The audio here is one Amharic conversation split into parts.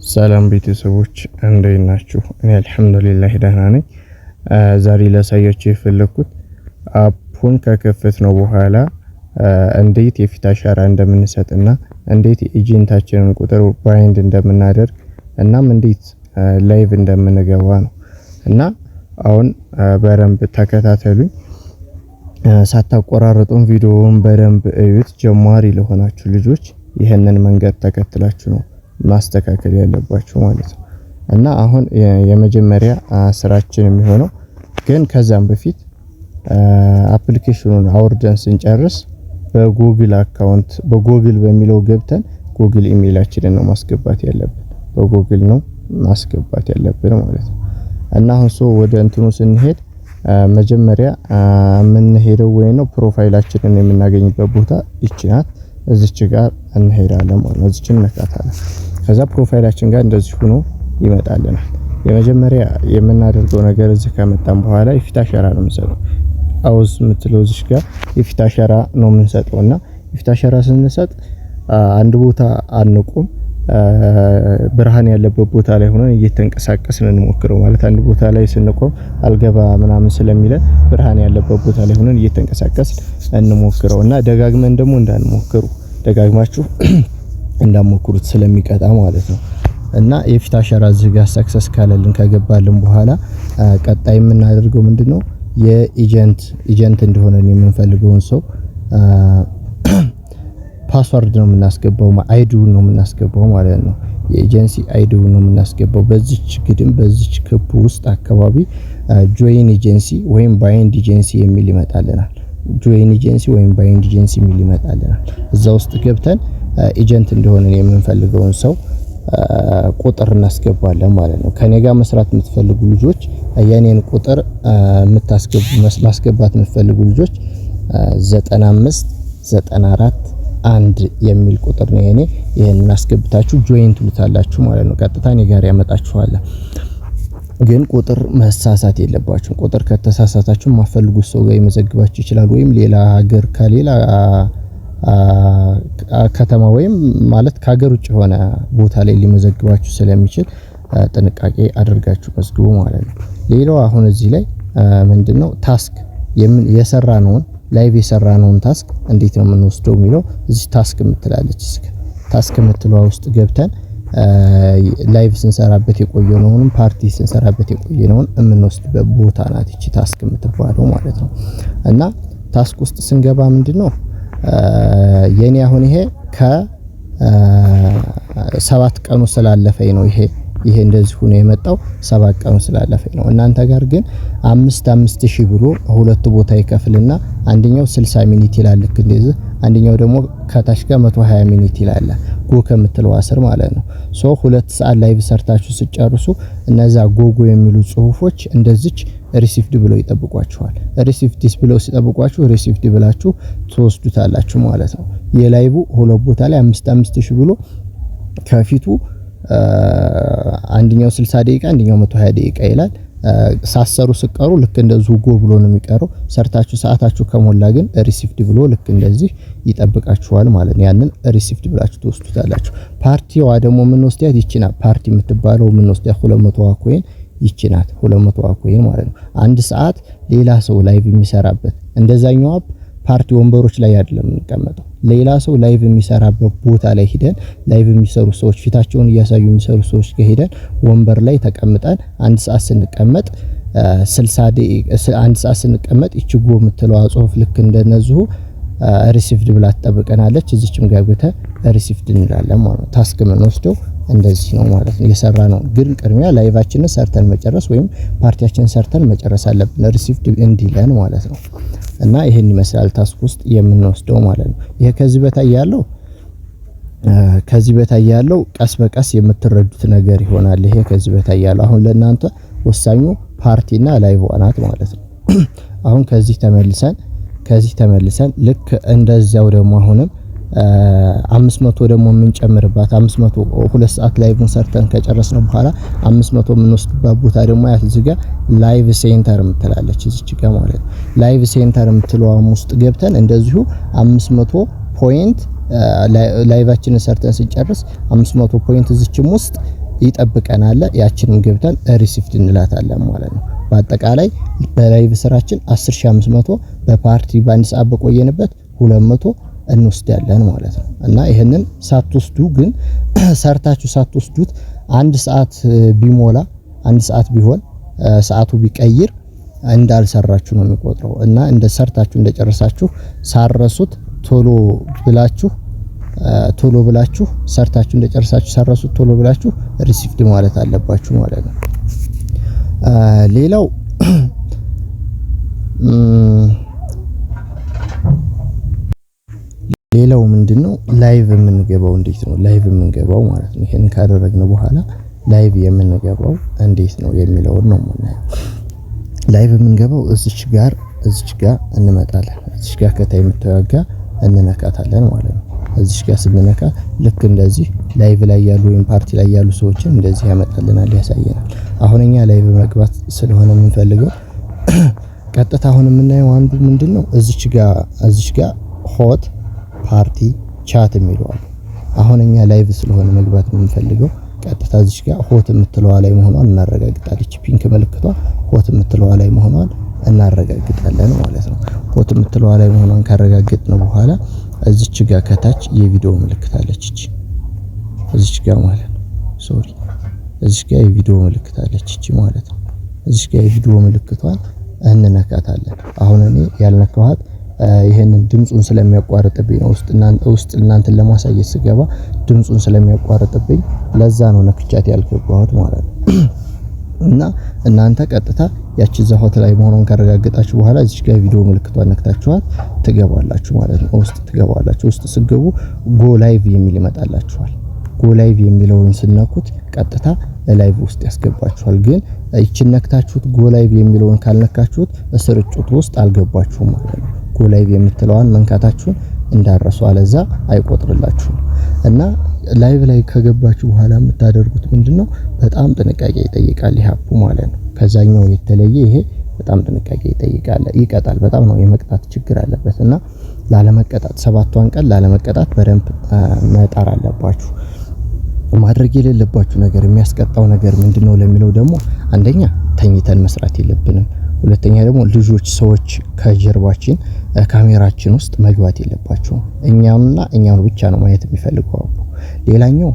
ሰላም ቤተሰቦች እንዴት ናችሁ? እኔ አልሐምዱሊላህ ደህና ነኝ። ዛሬ ላሳያችሁ የፈለኩት አፑን ከከፈትነው በኋላ እንዴት የፊት አሻራ እንደምንሰጥና እንዴት ኤጀንታችንን ቁጥር ባይንድ እንደምናደርግ እናም እንዴት ላይቭ እንደምንገባ ነው። እና አሁን በደንብ ተከታተሉኝ። ሳታቆራረጡን ቪዲዮውን በደንብ እዩት። ጀማሪ ለሆናችሁ ልጆች ይሄንን መንገድ ተከትላችሁ ነው ማስተካከል ያለባችሁ ማለት ነው። እና አሁን የመጀመሪያ ስራችን የሚሆነው ግን ከዛም በፊት አፕሊኬሽኑን አውርደን ስንጨርስ በጉግል አካውንት በጉግል በሚለው ገብተን ጉግል ኢሜይላችንን ነው ማስገባት ያለብን። በጉግል ነው ማስገባት ያለብን ማለት ነው። እና አሁን ወደ እንትኑ ስንሄድ መጀመሪያ የምንሄደው ወይ ነው ፕሮፋይላችንን የምናገኝበት ቦታ ይችናት እዚች ጋር እንሄዳለን ማለት ነው። እዚችን ነካታለን። ከዛ ፕሮፋይላችን ጋር እንደዚህ ሆኖ ይመጣልናል። የመጀመሪያ የምናደርገው ነገር እዚህ ከመጣን በኋላ የፊት አሻራ ነው የምንሰጠው። አውዝ የምትለው እዚህ ጋር የፊት አሻራ ነው የምንሰጠውና የፊት አሻራ ስንሰጥ አንድ ቦታ አንቆም፣ ብርሃን ያለበት ቦታ ላይ ሆነን እየተንቀሳቀስን እንሞክረው። ማለት አንድ ቦታ ላይ ስንቆም አልገባ ምናምን ስለሚለን ብርሃን ያለበት ቦታ ላይ ሆነን እየተንቀሳቀስን እንሞክረውና ደጋግመን ደግሞ እንዳንሞክሩ ደጋግማችሁ እንዳሞክሩት ስለሚቀጣ ማለት ነው። እና የፊት አሻራ እዚህ ጋር ሰክሰስ ካለልን ከገባልን በኋላ ቀጣይ የምናደርገው ምንድነው የኤጀንት እንደሆነ የምንፈልገውን ሰው ፓስወርድ ነው የምናስገባው፣ አይዲውን ነው የምናስገባው ማለት ነው። የኤጀንሲ አይዲውን ነው የምናስገባው። በዚች ግድም በዚች ክብ ውስጥ አካባቢ ጆይን ኤጀንሲ ወይም ባይንድ ኤጀንሲ የሚል ይመጣልናል። ጆይን ኤጀንሲ ወይም ባይንድ ኤጀንሲ የሚል ይመጣልናል። እዛ ውስጥ ገብተን ኤጀንት እንደሆነ የምንፈልገውን ሰው ቁጥር እናስገባለን ማለት ነው። ከኔ ጋር መስራት የምትፈልጉ ልጆች የኔን ቁጥር ማስገባት የምትፈልጉ ልጆች 9594 የሚል ቁጥር ነው የኔ። ይሄንን አስገብታችሁ ጆይን ትሉታላችሁ ማለት ነው። ቀጥታ እኔ ጋር ያመጣችኋል። ግን ቁጥር መሳሳት የለባችሁ። ቁጥር ከተሳሳታችሁ ማፈልጉት ሰው ጋር ይመዘግባችሁ ይችላል። ወይም ሌላ ሀገር ከሌላ ከተማ ወይም ማለት ከሀገር ውጭ የሆነ ቦታ ላይ ሊመዘግባችሁ ስለሚችል ጥንቃቄ አድርጋችሁ መዝግቡ ማለት ነው። ሌላው አሁን እዚህ ላይ ምንድነው ታስክ የሰራነውን ላይቭ የሰራነውን ታስክ እንዴት ነው የምንወስደው የሚለው እዚህ ታስክ የምትላለች። ታስክ የምትለው ውስጥ ገብተን ላይቭ ስንሰራበት የቆየነውን ፓርቲ ስንሰራበት የቆየነውን የምንወስድበት ቦታ ናት እቺ ታስክ የምትባለው ማለት ነው። እና ታስክ ውስጥ ስንገባ ምንድነው የኔ አሁን ይሄ ከ7 ቀኑ ስላለፈኝ ነው ይሄ እንደዚህ ሆኖ የመጣው 7 ቀኑ ስላለፈኝ ነው። እናንተ ጋር ግን 5000 ብሎ ሁለት ቦታ ይከፍልና አንደኛው 60 ሚኒት ይላል ልክ እንደዚህ፣ አንደኛው ደግሞ ከታች ጋር 120 ሚኒት ይላል ጎ ከምትለው አስር ማለት ነው። 2 ሰዓት ላይቭ ሰርታችሁ ሲጨርሱ እነዛ ጎጎ የሚሉ ጽሁፎች እንደዚች ሪሲቭድ ብለው ይጠብቋችኋል። ሪሲቭድስ ብለው ሲጠብቋችሁ ሪሲቭድ ብላችሁ ትወስዱታላችሁ ማለት ነው። የላይቭ ሁለት ቦታ ላይ 5000 ብሎ ከፊቱ አንደኛው 60 ደቂቃ አንደኛው 120 ደቂቃ ይላል። ሳሰሩ ስቀሩ ልክ እንደዚህ ጎ ብሎ ነው የሚቀረው። ሰርታችሁ ሰዓታችሁ ከሞላ ግን ሪሲቭድ ብሎ ልክ እንደዚህ ይጠብቃችኋል ማለት ነው። ያንን ሪሲቭድ ብላችሁ ትወስዱታላችሁ። ፓርቲዋ ደግሞ ምን ወስዲያት ይችና ፓርቲ የምትባለው ምን ወስዲያት 200 ኮይን ይችናት 200 ኮይን ማለት ነው። አንድ ሰዓት ሌላ ሰው ላይቭ የሚሰራበት እንደዛኛው አፕ ፓርቲ ወንበሮች ላይ አይደለም እንቀመጠው። ሌላ ሰው ላይቭ የሚሰራበት ቦታ ላይ ሄደን ላይቭ የሚሰሩ ሰዎች ፊታቸውን እያሳዩ የሚሰሩ ሰዎች ጋር ሄደን ወንበር ላይ ተቀምጠን አንድ ሰዓት ስንቀመጥ 60 ደቂቃ አንድ ሰዓት ስንቀመጥ ይችጎ የምትለው ጽሁፍ ልክ እንደነዚሁ ሪሲቭድ ብላ ተጠብቀናለች። እዚችም ጋር ገብተን ሪሲቭድ እንላለን ማለት ነው። ታስክ ምን ወስደው እንደዚህ ነው ማለት ነው የሰራ ነው። ግን ቅድሚያ ላይቫችንን ሰርተን መጨረስ ወይም ፓርቲያችንን ሰርተን መጨረስ አለብን ሪሲቭድ እንዲለን ማለት ነው። እና ይሄን ይመስላል ታስክ ውስጥ የምንወስደው ማለት ነው። ይሄ ከዚህ በታይ ያለው ቀስ በቀስ የምትረዱት ነገር ይሆናል። ይሄ ከዚህ በታይ ያለው አሁን ለእናንተ ወሳኙ ፓርቲና ላይቭ ዋናት ማለት ነው። አሁን ከዚህ ተመልሰን ልክ እንደዛው ደግሞ አሁንም 500 ደግሞ የምንጨምርባት 500 2 ሰዓት ላይቭን ሰርተን ከጨረስነው በኋላ 500 የምንወስድባት ቦታ ደግሞ ያት እዚህ ጋር ላይቭ ሴንተር የምትላለች እዚች ጋር ማለት ነው። ላይቭ ሴንተር የምትለው ውስጥ ገብተን እንደዚሁ 500 ፖይንት ላይቫችንን ሰርተን ሲጨርስ 500 ፖይንት እዚችም ውስጥ ይጠብቀናል። ያችንን ገብተን ሪሲቭድ እንላታለን ማለት ነው። በአጠቃላይ በላይቭ ስራችን 10500 በፓርቲ በአንድ ሰዓት በቆየንበት 200 እንወስዳለን ማለት ነው። እና ይሄንን ሳትወስዱ ግን ሰርታችሁ ሳትወስዱት አንድ ሰዓት ቢሞላ አንድ ሰዓት ቢሆን ሰዓቱ ቢቀይር እንዳልሰራችሁ ነው የሚቆጥረው። እና እንደ ሰርታችሁ እንደጨረሳችሁ ሳረሱት ቶሎ ብላችሁ ሰርታችሁ እንደጨረሳችሁ ሳረሱት ቶሎ ብላችሁ ሪሲቭድ ማለት አለባችሁ ማለት ነው። ሌላው ምንድነው ላይቭ የምንገባው እንዴት ነው ላይቭ የምንገባው ማለት ነው። ይሄን ካደረግን በኋላ ላይቭ የምንገባው እንዴት ነው የሚለውን ነው የምናየው። ላይቭ የምንገባው እዚች ጋር እንመጣለን። እዚች ጋር ከታይ የምትዋጋ እንነካታለን ማለት ነው። እዚች ጋር ስንነካ ልክ እንደዚህ ላይቭ ላይ ያሉ ወይም ፓርቲ ላይ ያሉ ሰዎችን እንደዚህ ያመጣልናል፣ ያሳየናል። አሁን እኛ ላይቭ መግባት ስለሆነ የምንፈልገው ቀጥታ አሁን የምናየው አንዱ ምንድነው እዚች ጋር ሆት ፓርቲ ቻት የሚለው አለ። አሁን እኛ ላይቭ ስለሆነ መግባት የምንፈልገው ቀጥታ እዚች ጋር ሆት የምትለዋ ላይ መሆኗን እናረጋግጣለች። ፒንክ ምልክቷ ሆት የምትለዋ ላይ መሆኗን እናረጋግጣለን ማለት ነው። ሆት የምትለዋ ላይ መሆኗን ካረጋግጥን በኋላ እዚች ጋር ከታች የቪዲዮ ምልክት አለች። እዚች ጋር ማለት ነው እዚች ጋር የቪዲዮ ምልክት አለች ማለት ነው። እዚች ጋር የቪዲዮ ምልክቷን እንነካታለን። አሁን እኔ ያልነካኋት ይሄንን ድምጹን ስለሚያቋርጥብኝ ነው። ውስጥ እናንተን ለማሳየት ስገባ ድምጹን ስለሚያቋርጥብኝ ለዛ ነው ነክቻት ያልገባሁት ማለት ነው። እና እናንተ ቀጥታ ያቺ ሆት ላይ መሆኗን ካረጋገጣችሁ በኋላ እዚህ ጋር ቪዲዮ ምልክቷን ነክታችኋት ትገባላችሁ ማለት ነው። ውስጥ ትገባላችሁ። ውስጥ ስገቡ ጎ ላይቭ የሚል ይመጣላችኋል። ጎ ላይቭ የሚለውን ስነኩት ቀጥታ ላይቭ ውስጥ ያስገባችኋል። ግን እቺን ነክታችሁት ጎ ላይቭ የሚለውን ካልነካችሁት ስርጭቱ ውስጥ አልገባችሁም ማለት ነው። ጎ ላይቭ የምትለዋን መንካታችሁን እንዳረሱ አለዛ አይቆጥርላችሁም። እና ላይቭ ላይ ከገባችሁ በኋላ የምታደርጉት ምንድነው በጣም ጥንቃቄ ይጠይቃል ይሄ አፑ ማለት ነው። ከዛኛው የተለየ ይሄ በጣም ጥንቃቄ ይቀጣል። በጣም ነው የመቅጣት ችግር አለበት። እና ላለመቀጣት 7ቷን ቀን ላለመቀጣት በደንብ መጣር አለባችሁ። ማድረግ የሌለባችሁ ነገር የሚያስቀጣው ነገር ምንድነው ለሚለው ደግሞ አንደኛ ተኝተን መስራት የለብንም። ሁለተኛ ደግሞ ሰዎች ከጀርባችን ካሜራችን ውስጥ መግባት የለባቸውም። እኛውን ብቻ ነው ማየት የሚፈልገው። ሌላኛው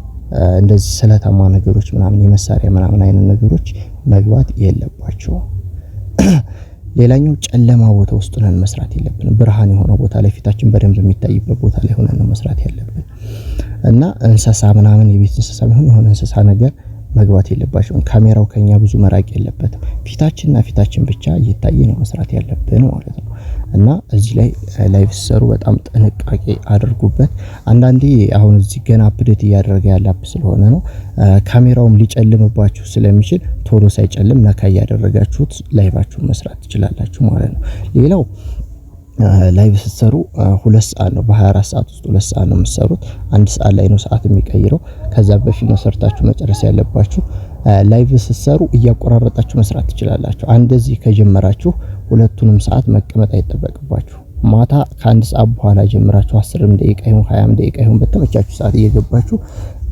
እንደዚህ ስለታማ ነገሮች ምናምን የመሳሪያ ምናምን አይነት ነገሮች መግባት የለባቸውም። ሌላኛው ጨለማ ቦታ ውስጥ ሆነን መስራት የለብንም። ብርሃን የሆነ ቦታ ላይ ፊታችን በደንብ የሚታይበት ቦታ ላይ ሆነን ነው መስራት ያለብን። እና እንስሳ ምናምን የቤት እንስሳ የሆነ እንስሳ ነገር መግባት የለባቸውም። ካሜራው ከኛ ብዙ መራቅ የለበትም። ፊታችን ብቻ እየታየ ነው መስራት ያለብን ማለት ነው። እና እዚህ ላይ ላይቭ ሲሰሩ በጣም ጥንቃቄ አድርጉበት። አንዳንዴ አሁን እዚህ ገና አፕዴት እያደረገ ያለ አፕ ስለሆነ ነው ካሜራውም ሊጨልምባችሁ ስለሚችል ቶሎ ሳይጨልም ነካ እያደረጋችሁት ላይቫችሁን መስራት ትችላላችሁ ማለት ነው። ሌላው ላይቭ ስትሰሩ 2 ሰዓት ነው፣ በ24 ሰዓት ውስጥ 2 ሰዓት ነው የምትሰሩት። 1 ሰዓት ላይ ነው ሰዓት የሚቀይረው። ከዛ በፊት ነው ሰርታችሁ መጨረስ ያለባችሁ። ላይቭ ስትሰሩ እያቆራረጣችሁ መስራት ትችላላችሁ። እንደዚህ ከጀመራችሁ ሁለቱንም ሰዓት መቀመጥ አይጠበቅባችሁ። ማታ ከ1 ሰዓት በኋላ ጀምራችሁ 10 ደቂቃ ይሁን 20 ደቂቃ ይሁን በተመቻችሁ ሰዓት እየገባችሁ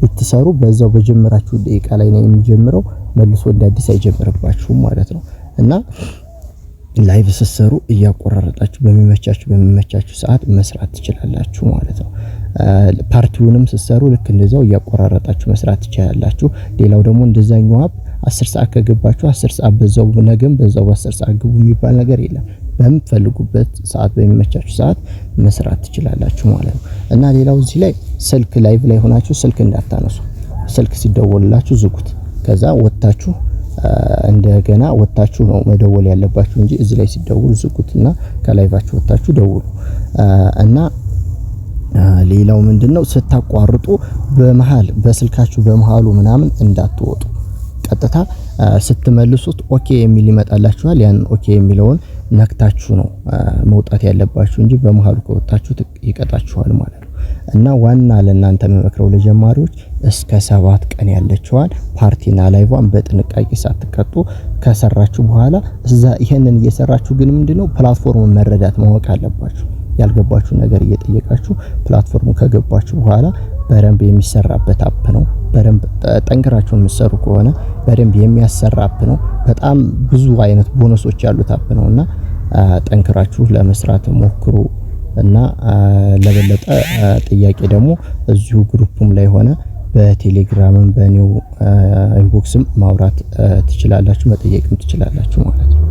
ብትሰሩ በዛው በጀመራችሁ ደቂቃ ላይ ነው የሚጀምረው። መልሶ እንደ አዲስ አይጀምርባችሁም ማለት ነው። እና ላይቭ ስትሰሩ እያቆራረጣችሁ በሚመቻችሁ ሰዓት መስራት ትችላላችሁ ማለት ነው። ፓርቲውንም ስትሰሩ ልክ እንደዛው እያቆራረጣችሁ መስራት ትችላላችሁ። ሌላው ደግሞ እንደዛኛው አፕ 10 ሰዓት ከገባችሁ 10 ሰዓት በዛው ነገም በዛው 10 ሰዓት ግቡ የሚባል ነገር የለም። በምትፈልጉበት ሰዓት በሚመቻችሁ ሰዓት መስራት ትችላላችሁ ማለት ነው። እና ሌላው እዚህ ላይ ስልክ ላይቭ ላይ ሆናችሁ ስልክ እንዳታነሱ። ስልክ ሲደወልላችሁ ዝጉት። ከዛ እንደገና ወጣችሁ ነው መደወል ያለባችሁ እንጂ እዚህ ላይ ሲደውሉ ዝጉትና ከላይቫችሁ ወጣችሁ ደውሉ። እና ሌላው ምንድነው ስታቋርጡ በስልካችሁ በመሃሉ ምናምን እንዳትወጡ። ቀጥታ ስትመልሱት ኦኬ የሚል ይመጣላችኋል። ያን ኦኬ የሚለውን ነክታችሁ ነው መውጣት ያለባችሁ እንጂ በመሃሉ ከወጣችሁ ይቀጣችኋል ማለት ነው። እና ዋና ለእናንተ መመክረው ለጀማሪዎች እስከ 7 ቀን ያለችዋን ፓርቲና ላይቫን በጥንቃቄ ሳትቀጡ ከሰራችሁ በኋላ ይሄንን እየሰራችሁ ግን ምንድነው ፕላትፎርሙን መረዳት ማወቅ አለባችሁ። ያልገባችሁ ነገር እየጠየቃችሁ ፕላትፎርሙ ከገባችሁ በኋላ በደንብ የሚሰራበት አፕ ነው። በደንብ ጠንክራችሁ የምትሰሩ ከሆነ በደንብ የሚያሰራ አፕ ነው። በጣም ብዙ አይነት ቦነሶች ያሉት አፕ ነውና ጠንክራችሁ ለመስራት ሞክሩ እና ለበለጠ ጥያቄ ደግሞ እዚሁ ግሩፕም ላይ ሆነ በቴሌግራምም በኒው ኢንቦክስም ማውራት ትችላላችሁ፣ መጠየቅም ትችላላችሁ ማለት ነው።